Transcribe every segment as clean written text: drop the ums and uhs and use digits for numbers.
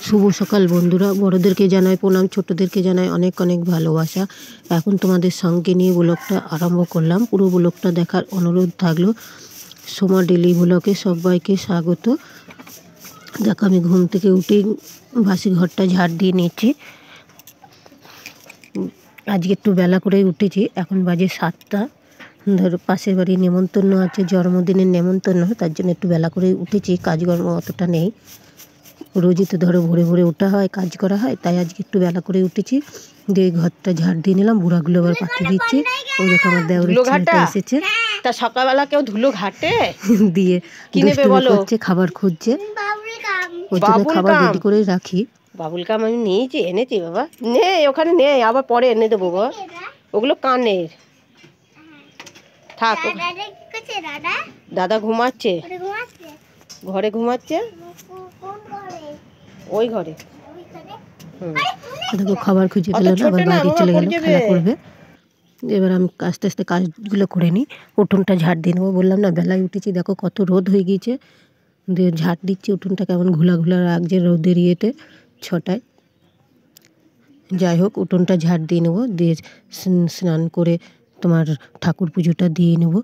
শুভ সকাল বন্ধুরা, বড়দেরকে জানাই প্রণাম, ছোটদেরকে জানাই অনেক অনেক ভালোবাসা। এখন তোমাদের সঙ্গে নিয়ে ব্লগটা আরম্ভ করলাম। পুরো ব্লগটা দেখার অনুরোধ থাকলো। সোমা ডেলি ব্লগে সবাইকে স্বাগত। দেখো আমি ঘুম থেকে উঠে বাসি ঘরটা ঝাড় দিয়ে নিচ্ছি। আজকে একটু বেলা করেই উঠেছি, এখন বাজে 7টা। ধরো পাশের বাড়ি নেমন্তন্ন আছে, জন্মদিনের নেমন্তন্ন, তার জন্য একটু বেলা করেই উঠেছি। কাজকর্ম অতটা নেই, রোজই তো ধরো ভোরে ভোরে ওঠা হয়, কাজ করা হয়, তাই আজকে একটু বেলা করে উঠেছি। দিয়ে ঘরটা ঝাড় দিয়ে নিলাম, বুড়াগুলো আবার পাঠিয়ে দিচ্ছি। ওই দেখো আমার দেওরের ছেলেটা এসেছে। তা সকালবেলা কেউ ধুলো ঘাটে? দিয়ে দুষ্টুমি করছে, খাবার খুঁজছে, ওই জন্য খাবার রেডি করে রাখি। বাবুল কাম আমি নিয়েছি, এনেছি বাবা, নেই ওখানে নেই, আবার পরে এনে দেবো বাবা। ওগুলো কানের থাক। দাদা ঘুমাচ্ছে, ঘরে ঘুমাচ্ছে, ওই ঘরে। দেখো খাবার খুঁজে পেলে না, আবার বাইরে চলে গেল খেলা করবে। এবার আমি আস্তে আস্তে কাজগুলো করে নিই, উঠোনটা ঝাড় দিয়ে নেবো। বললাম না বেলায় উঠেছি, দেখো কত রোদ হয়ে গিয়েছে। দিয়ে ঝাড় দিচ্ছি, উঠোনটা কেমন ঘোলা ঘোলা রাখছে রোদের ইয়েতে, 6টায়। যাই হোক উঠোনটা ঝাড় দিয়ে নেবো, দিয়ে স্নান করে তোমার ঠাকুর পুজোটা দিয়ে নেব।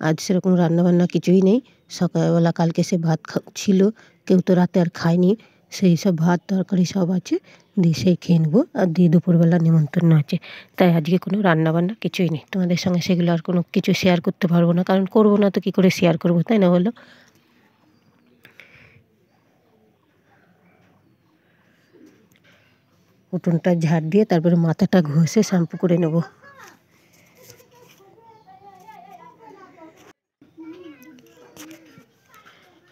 আজ সেরকম রান্নাবান্না কিছুই নেই। সকালবেলা কালকে সে ভাত ছিল, কেউ তো রাতে আর খায়নি, সেই সব ভাত তরকারি সব আছে, দিয়ে সেই খেয়ে নেবো। আর দিয়ে দুপুরবেলা নিমন্ত্রণ আছে, তাই আজকে কোনো রান্নাবান্না কিছুই নেই। তোমাদের সঙ্গে সেগুলো আর কোনো কিছু শেয়ার করতে পারবো না, কারণ করবো না তো কী করে শেয়ার করবো, তাই না বলো? উঠোনটা ঝাড় দিয়ে তারপরে মাথাটা ঘষে শ্যাম্পু করে নেব।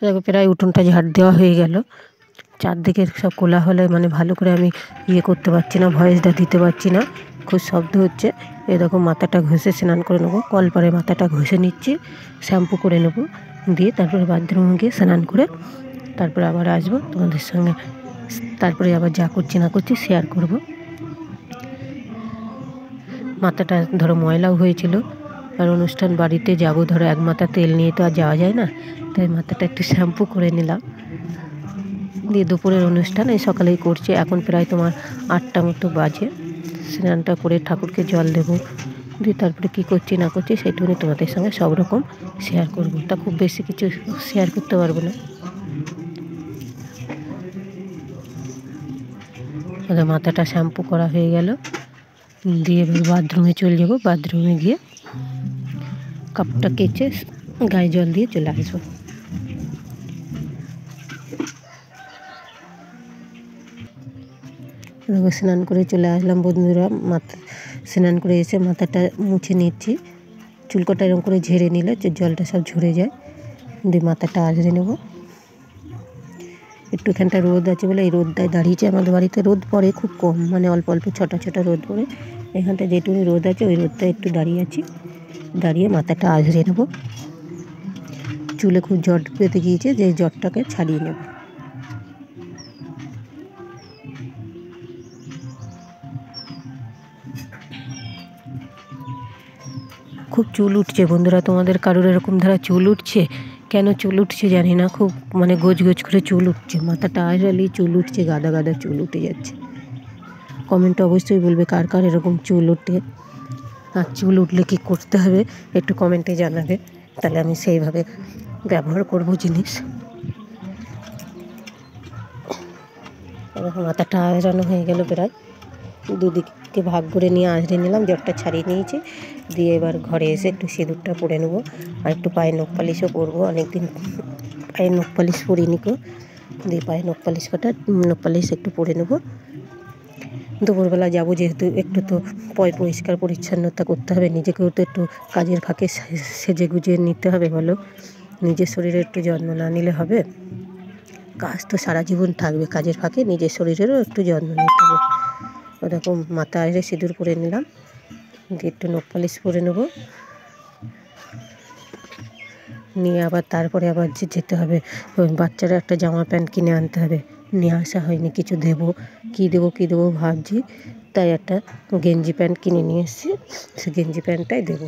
দেখো প্রায় উঠোনটা ঝাড় দেওয়া হয়ে গেল। চারদিকে সব কোলাহলে মানে ভালো করে আমি ইয়ে করতে পারছি না, ভয়েসটা দিতে পারছি না, খুব শব্দ হচ্ছে। এরকম মাথাটা ঘষে স্নান করে নেবো, কলপারে মাথাটা ঘষে নিচ্ছি, শ্যাম্পু করে নেব, দিয়ে তারপরে বাথরুমে গিয়ে স্নান করে তারপরে আবার আসবো তোমাদের সঙ্গে। তারপরে আবার যা করছি না করছি শেয়ার করব। মাথাটা ধরো ময়লাও হয়েছিল, আর অনুষ্ঠান বাড়িতে যাব, ধরো এক মাথা তেল নিয়ে তো আর যাওয়া যায় না, তাই মাথাটা একটু শ্যাম্পু করে নিলাম। দিয়ে দুপুরের অনুষ্ঠান এই সকালেই করছি, এখন প্রায় তোমার 8টা মতো বাজে। স্নানটা করে ঠাকুরকে জল দেবো, দিয়ে তারপরে কী করছি না করছি সেইটুকুনি তোমাদের সঙ্গে সব রকম শেয়ার করবো। তা খুব বেশি কিছু শেয়ার করতে পারবো না। মাথাটা শ্যাম্পু করা হয়ে গেল, দিয়ে এবার বাথরুমে চলে যাবো। বাথরুমে গিয়ে কাপড়টা কেচে গায়ে জল দিয়ে চলে আসবো। স্নান করে চলে আসলাম বন্ধুরা। স্নান করে এসে মাথাটা মুছে নিচ্ছি, চুলকটা এরকম করে ঝেড়ে নিলে যে জলটা সব ঝরে যায়। দিয়ে মাথাটা আঁচড়ে নেব। একটুখানটা রোদ আছে বলে এই রোদটায় দাঁড়িয়েছে। আমাদের বাড়িতে রোদ পড়ে খুব কম, মানে অল্প অল্প ছোটা ছোটা রোদ পড়ে। এখানটা যেটুকু রোদ আছে ওই রোদটায় একটু দাঁড়িয়ে আছি, দাঁড়িয়ে মাথাটা আঁচড়ে নেব। চুলে খুব জট পেতে গিয়েছে, যে জটটাকে ছাড়িয়ে নেব। খুব চুল উঠছে বন্ধুরা, তোমাদের কারোর এরকম ধারা চুল উঠছে? কেন চুল উঠছে জানি না, খুব মানে গোজ গোজ করে চুল উঠছে। মাথাটা আঁচড়ালেই চুল উঠছে, গাদা গাদা চুল উঠে যাচ্ছে। কমেন্টে অবশ্যই বলবে কার কার এরকম চুল ওঠে, আর চুল উঠলে কী করতে হবে একটু কমেন্টে জানাবে, তাহলে আমি সেইভাবে ব্যবহার করব জিনিস। এরকম মাথাটা আঁচড়ানো হয়ে গেল, প্রায় দুদিকে ভাগ করে নিয়ে আঁচড়ে নিলাম, জটটা ছাড়িয়ে নিয়েছি। দিয়ে এবার ঘরে এসে একটু সিঁদুরটা পরে নেবো, আর একটু পায়ে নখ পালিশও পরবো। অনেকদিন পায়ে নখ পালিশ পরিনি কো, দিয়ে পায়ে নখ পালিশ একটু পরে নেবো। দুপুরবেলা যাবো যেহেতু, একটু তো পরিষ্কার পরিচ্ছন্নতা করতে হবে, নিজেকেও তো একটু কাজের ফাঁকে সেজে গুজিয়ে নিতে হবে বলো। নিজের শরীরের একটু যত্ন না নিলে হবে? কাজ তো সারা জীবন থাকবে, কাজের ফাঁকে নিজের শরীরেরও একটু যত্ন নিতে হবে। ওরকম মাথা আঁচড়ে সিঁদুর পরে নিলাম, দিয়ে একটু নখ পালিশ পরে নেবো। নিয়ে আবার তারপরে আবার যেতে হবে, ওই বাচ্চারা একটা জামা প্যান্ট কিনে আনতে হবে, নিয়ে আসা হয়নি। কিছু দেবো, কী দেবো ভাবছি, তাই একটা গেঞ্জি প্যান্ট কিনে নিয়ে এসেছি, সে গেঞ্জি প্যান্টটাই দেবো।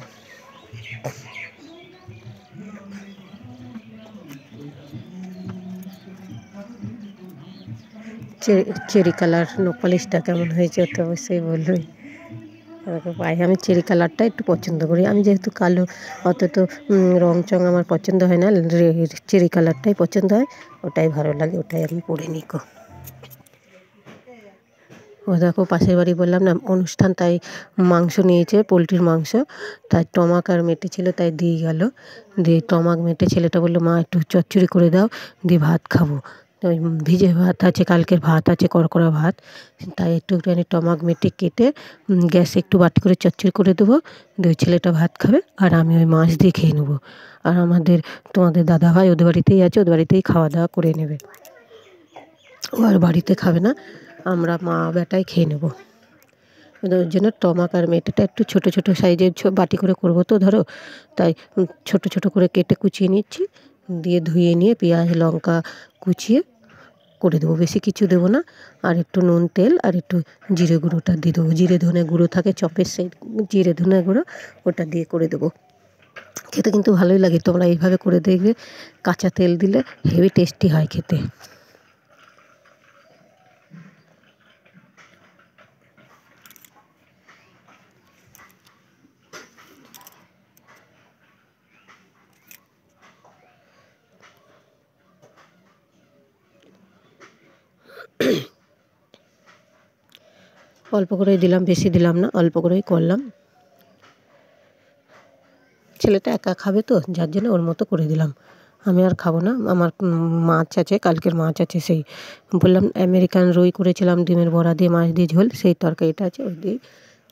চেরি কালার নো পলিশটা কেমন হয়েছে ওটা অবশ্যই বলবই। পায়ে আমি চেরি কালারটা একটু পছন্দ করি, আমি যেহেতু কালো অত তো রং চং আমার পছন্দ হয় না, চেরি কালারটাই পছন্দ হয়, ওটাই ভালো লাগে, ওটাই আমি পরে নিই। ও দেখো পাশের বাড়ি বললাম না অনুষ্ঠান, তাই মাংস নিয়েছে, পোলট্রির মাংস, তাই টমাক আর মেটে ছিল, তাই দিয়ে গেল। দিয়ে টমাক মেটে ছেলেটা বললো মা একটু চচ্চড়ি করে দাও, দিয়ে ভাত খাবো। ওই ভিজে ভাত আছে, কালকের ভাত আছে, কড়কড়া ভাত, তাই একটুখানি টমাক মেটে কেটে গ্যাসে একটু বাটি করে চচ্চড়ি করে দেবো। দিয়ে ওই ছেলেটা ভাত খাবে আর আমি ওই মাছ দিয়ে খেয়ে নেবো। আর তোমাদের দাদাভাই ওদের বাড়িতেই আছে, ওদের বাড়িতেই খাওয়া দাওয়া করে নেবে, ও আর বাড়িতে খাবে না, আমরা মা বেটাই খেয়ে নেব। ওর জন্য টমাক আর মেটেটা একটু ছোটো ছোটো সাইজের বাটি করে করবো তো ধরো, তাই ছোটো ছোটো করে কেটে কুচিয়ে নিচ্ছি, দিয়ে ধুয়ে নিয়ে পেঁয়াজ লঙ্কা কুচিয়ে করে দেবো, বেশি কিছু দেবো না। আর একটু নুন তেল আর একটু জিরে গুঁড়োটা দিয়ে দেবো, জিরে ধনে গুঁড়ো থাকে চপের সেই জিরে ধনে গুঁড়ো, ওটা দিয়ে করে দেবো। খেতে কিন্তু ভালোই লাগে, তোমরা এইভাবে করে দেখবে, কাঁচা তেল দিলে হেভি টেস্টি হয় খেতে। অল্প করেই দিলাম, বেশি দিলাম না, অল্প করেই করলাম। ছেলেটা একা খাবে তো, যার জন্য ওর মতো করে দিলাম, আমি আর খাবো না। আমার মাছ আছে, কালকের মাছ আছে, সেই বললাম আমেরিকান রুই করেছিলাম ডিমের বড়া দিয়ে মাছ দিয়ে ঝোল, সেই তরকারিটা আছে, ওই দিয়ে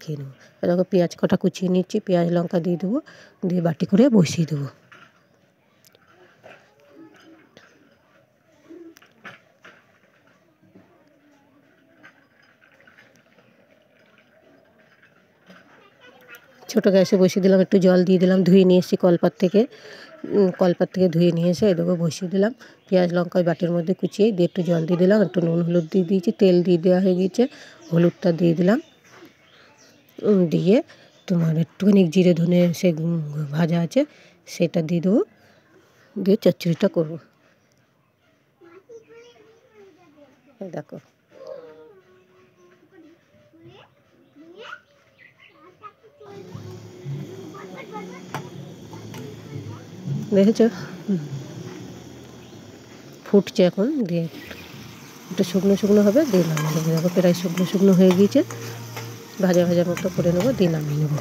খেয়ে নেবো। এরকম পেঁয়াজ কটা কুচিয়ে নিচ্ছি, পেঁয়াজ লঙ্কা দিয়ে দেবো, দিয়ে বাটি করে বসিয়ে দেবো। ছোটো গ্যাসে বসিয়ে দিলাম, একটু জল দিয়ে দিলাম, ধুয়ে নিয়ে এসেছি কলপাত থেকে, ধুয়ে নিয়ে এসে এদিকে বসিয়ে দিলাম। পেঁয়াজ লঙ্কা ওই বাটির মধ্যে কুচিয়ে দিয়ে একটু জল দিয়ে দিলাম, একটু নুন হলুদ দিয়ে দিয়েছি, তেল দিয়ে দেওয়া হয়ে গিয়েছে, হলুদটা দিয়ে দিলাম, দিয়ে তোমার একটুখানি জিরে ধনে সে ভাজা আছে সেটা দিয়ে দেবো, দিয়ে চচ্চড়িটা করবো। দেখো দেখেছ, ফুটছে এখন, দিয়ে একটু শুকনো শুকনো হবে, দিয়ে নামিয়ে নেবো। দেখো প্রায় শুকনো শুকনো হয়ে গিয়েছে, ভাজা ভাজা মতো করে নেবো, দিয়ে নামিয়ে নেবো।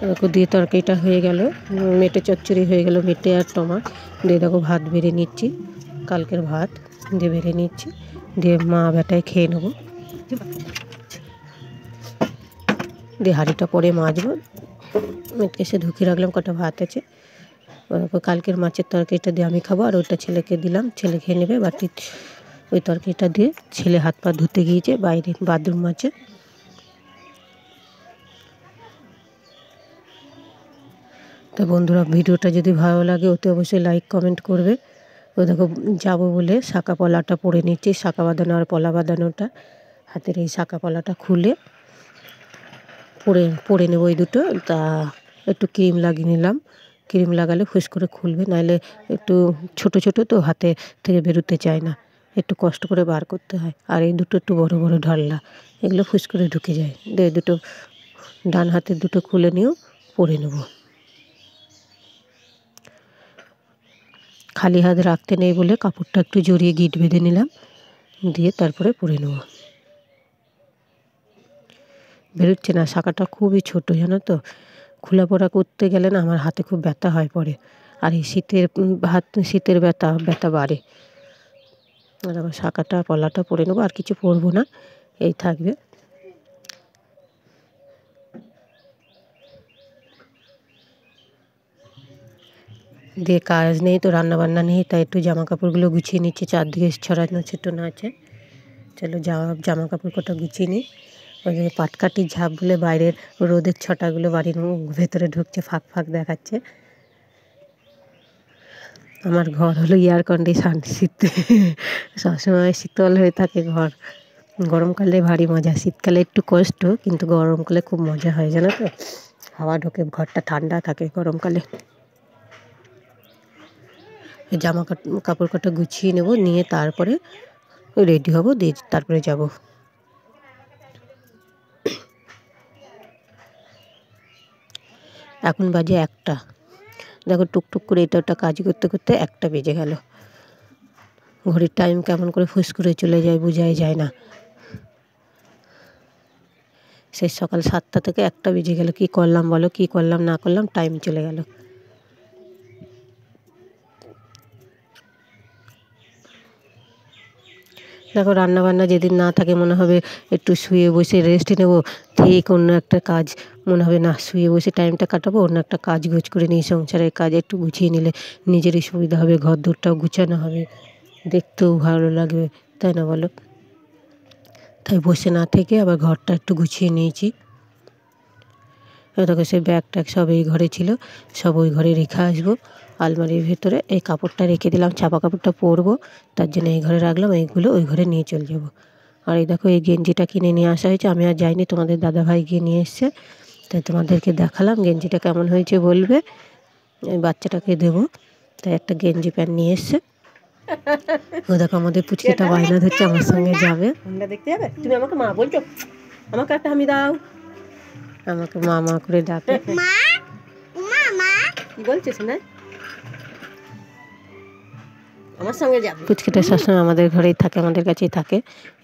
দেখো দিয়ে তরকারিটা হয়ে গেল, মেটে চচ্চড়ি হয়ে গেল, মেটে আর টমাক দিয়ে দেখো ভাত বেড়ে নিচ্ছি, কালকের ভাত দিয়ে বেড়ে নিচ্ছি, দিয়ে মা বেটায় খেয়ে নেবো। দিয়ে হাঁড়িটা পরে মাজবো, মেটকে সে ঢুকিয়ে রাখলাম, কটা ভাত আছে, কালকের মাছের তরকারিটা দিয়ে আমি খাবো, আর ওইটা ছেলেকে দিলাম, ছেলে খেয়ে নেবে। বাটি ওই তরকারিটা দিয়ে ছেলে হাত পা ধুতে গিয়েছে, বাইরে বাথরুম আছে। তো বন্ধুরা ভিডিওটা যদি ভালো লাগে ওতে অবশ্যই লাইক কমেন্ট করবে। ও দেখো যাবো বলে শাঁকা পলাটা পরে নিচ্ছি, শাঁকা বাঁধানো আর পলা বাঁধানোটা, হাতের এই শাঁকা পলাটা খুলে পরে নেবো এই দুটো। তা একটু ক্রিম লাগিয়ে নিলাম, ক্রিম লাগালে ফুস করে খুলবে, নাহলে একটু ছোট ছোট তো হাতে থেকে বেরোতে চায় না, একটু কষ্ট করে বার করতে হয়। আর এই দুটো একটু বড় বড় ঢাল্লা, এগুলো ফুস করে ঢুকে যায়। দিয়ে দুটো ডান হাতের দুটো খুলে নিয়েও পরে নেবো। খালি হাত রাখতে নেই বলে কাপড়টা একটু জড়িয়ে গিট বেঁধে নিলাম, দিয়ে তারপরে পরে নেবো। বেরোচ্ছে না, শাঁখাটা খুবই ছোটো জানো তো, খোলা পড়া করতে গেলে না আমার হাতে খুব ব্যথা হয় পড়ে, আর এই শীতের ব্যথা বাড়ে। আর আমার শাঁখাটা পলাটা পরে নেবো, আর কিছু পরবো না, এই থাকবে। দিয়ে কাজ নেই তো, রান্নাবান্না নেই, তাই একটু জামা কাপড়গুলো গুছিয়ে নিচ্ছি, চারদিকে ছড়ানো ছিটানো আছে। চলো জামা কাপড় কটা গুছিয়ে নিই। ওই যে পাটকাঠির ঝাঁপ বলে বাইরের রোদের ছটাগুলো বাড়ির ভেতরে ঢুকছে, ফাঁক ফাঁক দেখাচ্ছে। আমার ঘর হলো এয়ার কন্ডিশন, শীতে সবসময় শীতল হয়ে থাকে ঘর, গরমকালে ভারী মজা, শীতকালে একটু কষ্ট, কিন্তু গরমকালে খুব মজা হয় জানো তো, হাওয়া ঢোকে, ঘরটা ঠান্ডা থাকে গরমকালে। জামা কাপড় কটা গুছিয়ে নেব, নিয়ে তারপরে রেডি হব, দিয়ে তারপরে যাব। এখন বাজে 1টা। দেখো টুকটুক করে এটা ওটা কাজ করতে করতে 1টা বেজে গেল। ঘড়ির টাইম কেমন করে ফুস করে চলে যায় বোঝাই যায় না। সেই সকাল 7টা থেকে 1টা বেজে গেল। কি করলাম বলো, কি করলাম না করলাম, টাইম চলে গেল। দেখো রান্নাবান্না যেদিন না থাকে মনে হবে একটু শুয়ে বসে রেস্ট নেব, ঠিক অন্য একটা কাজ মনে হবে না, শুয়ে বসে টাইমটা কাটাবো, অন্য একটা কাজ গোছ করে নিই, সংসারের কাজ একটু গুছিয়ে নিলে নিজেরই সুবিধা হবে, ঘর দোরটাও গুছানো হবে, দেখতেও ভালো লাগবে, তাই না বলো? তাই বসে না থেকে আবার ঘরটা একটু গুছিয়ে নিয়েছি। দেখো সেই ব্যাগ ট্যাগ সব এই ঘরে ছিল, সব ওই ঘরে রেখে আসবো আলমারির ভেতরে। এই কাপড়টা রেখে দিলাম, ছাপা কাপড়টা পরবো, তার জন্য এই ঘরে রাখলাম, এইগুলো ওই ঘরে নিয়ে চলে যাবো। আর এই দেখো এই গেঞ্জিটা কিনে নিয়ে আসা হয়েছে, আমি আর যাইনি, তোমাদের দাদাভাই গিয়ে নিয়ে এসছে, তাই তোমাদেরকে দেখালাম। গেঞ্জিটা কেমন হয়েছে বলবে, এই বাচ্চাটাকে দেবো, তাই একটা গেঞ্জি প্যান্ট নিয়ে এসছে। ও দেখো আমাদের পুচকিটা বায়না ধরছে আমার সঙ্গে যাবে। দেখতে যাবে? তুমি আমাকে মা বলছো, আমাকে একটা হামি দাও। আমাকে মা মা করে ডাকে। কি বলছিস না? আমার সঙ্গে যাবে। পুচকিটা সবসময় আমাদের ঘরেই থাকে, আমাদের কাছেই থাকে।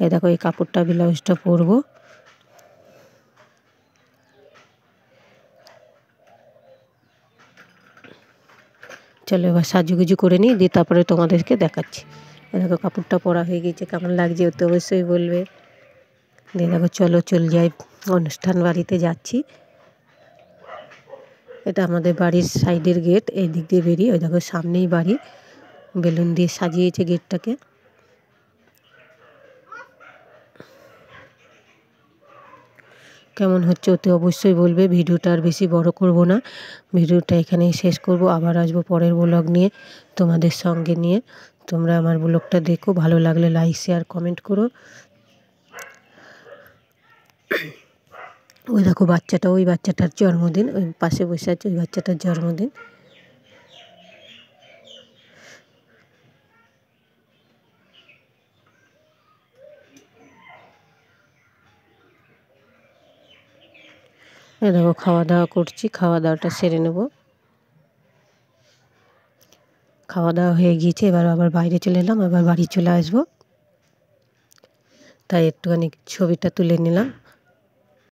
এই দেখো এই কাপড়টা ব্লাউজটা পরবো। চলো এবার সাজুগুজু করে নিই, দিয়ে তারপরে তোমাদেরকে দেখাচ্ছি। এই দেখো কাপড়টা পরা হয়ে গেছে, কেমন লাগছে ও তো অবশ্যই বলবে। দিয়ে দেখো চলো চল যাই, অনুষ্ঠান বাড়িতে যাচ্ছি। এটা আমাদের বাড়ির সাইডের গেট, এই দিক দিয়ে বেরিয়ে ওই দেখো সামনেই বাড়ি, বেলুন দিয়ে সাজিয়েছে গেটটাকে। কেমন হচ্ছে ওতে অবশ্যই বলবে। ভিডিওটা আর বেশি বড় করব না, ভিডিওটা এখানেই শেষ করব। আবার আসবো পরের ব্লগ নিয়ে তোমাদের সঙ্গে নিয়ে। তোমরা আমার ব্লগটা দেখো, ভালো লাগলে লাইক শেয়ার কমেন্ট করো। ওই দেখো বাচ্চাটা, ওই বাচ্চাটার জন্মদিন, ওই পাশে বসে আছে, ওই বাচ্চাটার জন্মদিন। এই দেখো খাওয়া দাওয়া করছি, খাওয়া দাওয়াটা সেরে নেব। খাওয়া দাওয়া হয়ে গিয়েছে, এবার আবার বাইরে চলে এলাম, এবার বাড়ি চলে আসবো, তাই একটুখানি ছবিটা তুলে নিলাম।